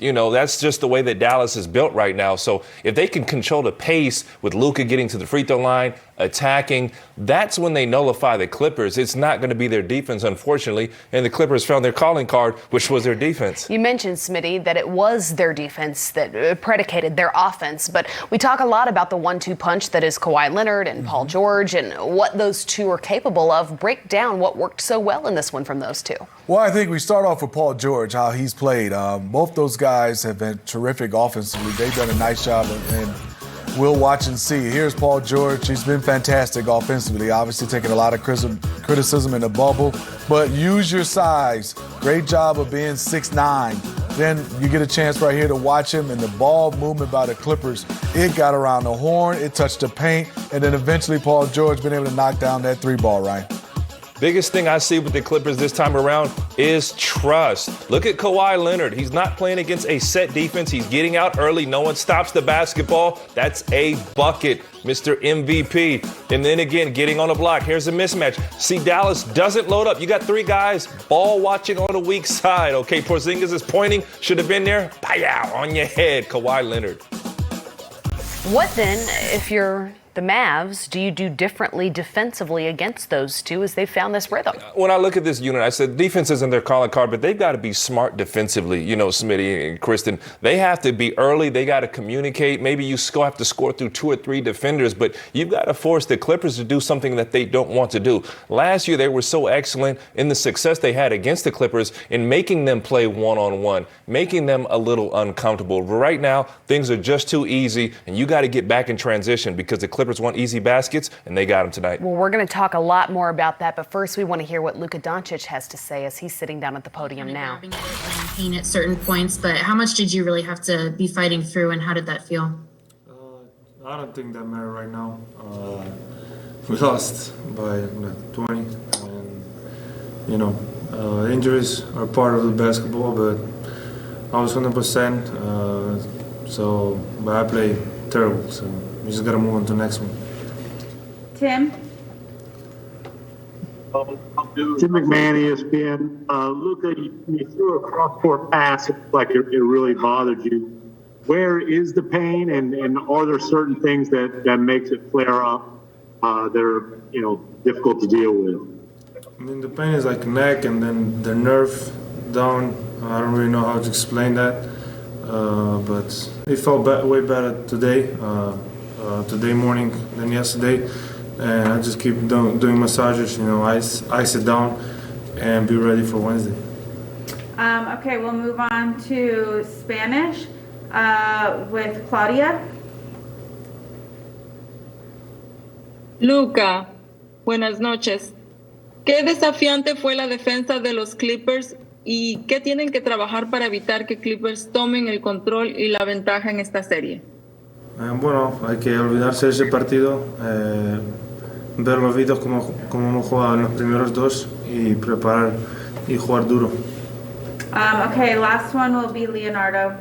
You know, that's just the way that Dallas is built right now. So if they can control the pace with Luka getting to the free throw line, attacking, that's when they nullify the Clippers. It's not going to be their defense, unfortunately. And the Clippers found their calling card, which was their defense. You mentioned, Smitty, that it was their defense that predicated their offense. But we talk a lot about the 1-2 punch that is Kawhi Leonard and Paul George and what those two are capable of. Break down what worked so well in this one from those two. Well, I think we start off with Paul George, how he's played. Both those guys have been terrific offensively. They've done a nice job, and we'll watch and see. Here's Paul George. He's been fantastic offensively, obviously taking a lot of criticism in the bubble, but use your size. Great job of being 6'9". Then you get a chance right here to watch him, and the ball movement by the Clippers, it got around the horn, it touched the paint, and then eventually Paul George been able to knock down that 3-ball, Ryan. Biggest thing I see with the Clippers this time around is trust. Look at Kawhi Leonard. He's not playing against a set defense. He's getting out early. No one stops the basketball. That's a bucket, Mr. MVP. And then again, getting on the block. Here's a mismatch. See, Dallas doesn't load up. You got three guys ball watching on the weak side. Okay, Porzingis is pointing. Should have been there. Pow, on your head, Kawhi Leonard. What then, if you're the Mavs, do you do differently defensively against those two as they found this rhythm? When I look at this unit, I said defense isn't their calling card, but they've got to be smart defensively. You know, Smitty and Kristen, they have to be early. They got to communicate. Maybe you have to score through 2 or 3 defenders, but you've got to force the Clippers to do something that they don't want to do. Last year, they were so excellent in the success they had against the Clippers in making them play one-on-one, making them a little uncomfortable. But right now, things are just too easy, and you got to get back in transition because the Clippers want easy baskets, and they got them tonight. Well, we're going to talk a lot more about that, but first we want to hear what Luka Doncic has to say as he's sitting down at the podium now. Pain at certain points, but how much did you really have to be fighting through, and how did that feel? I don't think that matters right now. We lost by 20, and you know, injuries are part of the basketball, but I was 100%. But I played terrible, so we just got to move on to the next one. Tim? Tim McMahon, ESPN. Luka, you threw a cross-court pass like it really bothered you. Where is the pain, and are there certain things that makes it flare up that are difficult to deal with? I mean, the pain is like neck and then the nerve down. I don't really know how to explain that, but it felt way better today. Today morning than yesterday, and I just keep doing massages, ice it down and be ready for Wednesday. Okay, we'll move on to Spanish with Claudia. Luka, buenas noches. ¿Qué desafiante fue la defensa de los Clippers y qué tienen que trabajar para evitar que Clippers tomen el control y la ventaja en esta serie? Bueno, hay que olvidarse de ese partido, ver los vídeos como hemos jugado en los primeros dos y preparar y jugar duro. Okay, last one will be Leonardo.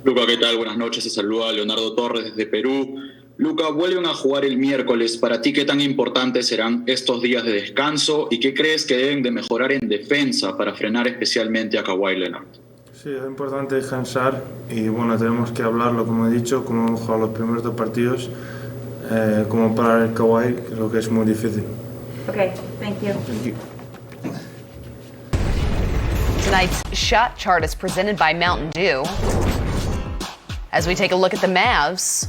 Luka, ¿qué tal? Buenas noches, se saluda Leonardo Torres desde Perú. Luka, vuelven a jugar el miércoles. Para ti, ¿qué tan importantes serán estos días de descanso y qué crees que deben de mejorar en defensa para frenar especialmente a Kawhi Leonard? Sí, es importante descansar y bueno, tenemos que hablarlo, como he dicho, como hemos jugado los primeros 2 partidos, como parar el Kawhi, lo que es muy difícil. Okay, thank you. Thank you. Tonight's shot chart is presented by Mountain Dew. As we take a look at the Mavs,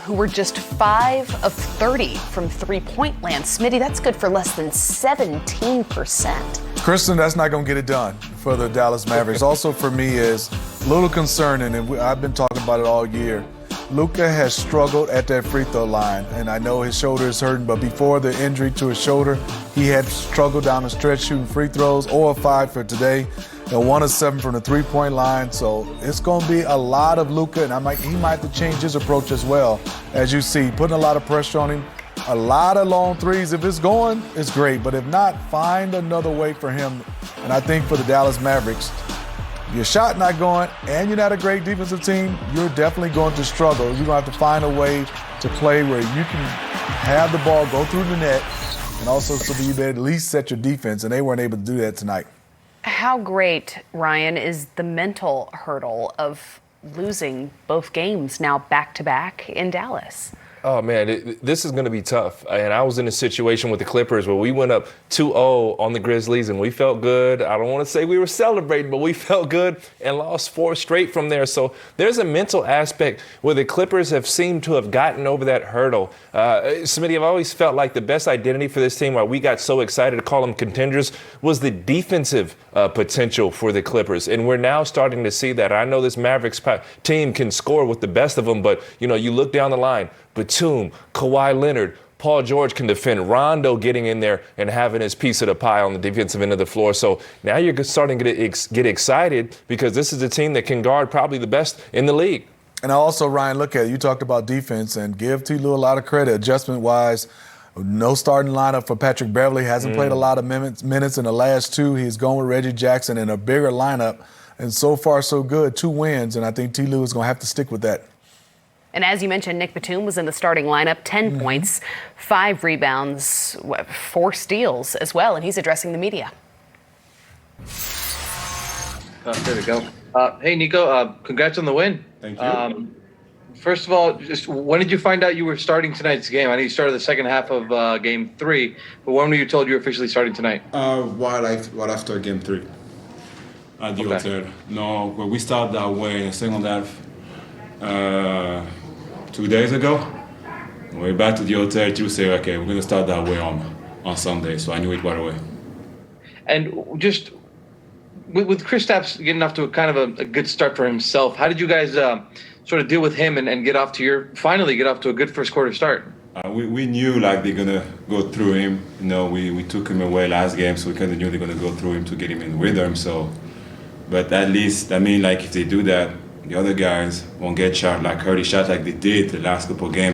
who were just 5 of 30 from three-point land. Smitty, that's good for less than 17%. Kristen, that's not going to get it done for the Dallas Mavericks. Also for me is a little concerning, and I've been talking about it all year. Luka has struggled at that free throw line, and I know his shoulder is hurting, but before the injury to his shoulder, he had struggled down the stretch shooting free throws, 0 of 5 for today, and 1 of 7 from the three-point line. So it's going to be a lot of Luka, and he might have to change his approach as well. As you see, putting a lot of pressure on him. A lot of long threes. If it's going, it's great. But if not, find another way for him. And I think for the Dallas Mavericks, your shot not going and you're not a great defensive team, you're definitely going to struggle. You're going to have to find a way to play where you can have the ball go through the net and also so that you at least set your defense. And they weren't able to do that tonight. How great, Ryan, is the mental hurdle of losing both games now back-to-back in Dallas? Oh, man, this is going to be tough. And I was in a situation with the Clippers where we went up 2-0 on the Grizzlies, and we felt good. I don't want to say we were celebrating, but we felt good and lost 4 straight from there. So there's a mental aspect where the Clippers have seemed to have gotten over that hurdle. Smitty, I've always felt like the best identity for this team, why we got so excited to call them contenders, was the defensive potential for the Clippers. And we're now starting to see that. I know this Mavericks team can score with the best of them, but, you know, you look down the line, Batum, Kawhi Leonard, Paul George can defend. Rondo getting in there and having his piece of the pie on the defensive end of the floor. So now you're starting to get excited because this is a team that can guard probably the best in the league. And also, Ryan, look at it. You talked about defense, and give T. Lue a lot of credit. Adjustment-wise, no starting lineup for Patrick Beverley. Hasn't played a lot of minutes in the last 2. He's going with Reggie Jackson in a bigger lineup. And so far, so good. 2 wins, and I think T. Lue is going to have to stick with that. And as you mentioned, Nick Batum was in the starting lineup, 10 points, 5 rebounds, 4 steals as well, and he's addressing the media. There we go. Hey, Nico, congrats on the win. Thank you. First of all, just when did you find out you were starting tonight's game? I know you started the second half of Game 3, but when were you told you were officially starting tonight? Right after Game 3 at the hotel. No, well, we started that way in the second half 2 days ago. We're back to the hotel to say, okay, we're going to start that way on Sunday. So I knew it right away. And just with Kristaps getting off to a kind of a good start for himself, how did you guys sort of deal with him and finally get off to a good first quarter start? We knew like they're going to go through him. You know, we took him away last game, so we kind of knew they're going to go through him to get him in rhythm. So, but at least, I mean, like if they do that, the other guys won't get shot like 30 shots like they did the last couple of games.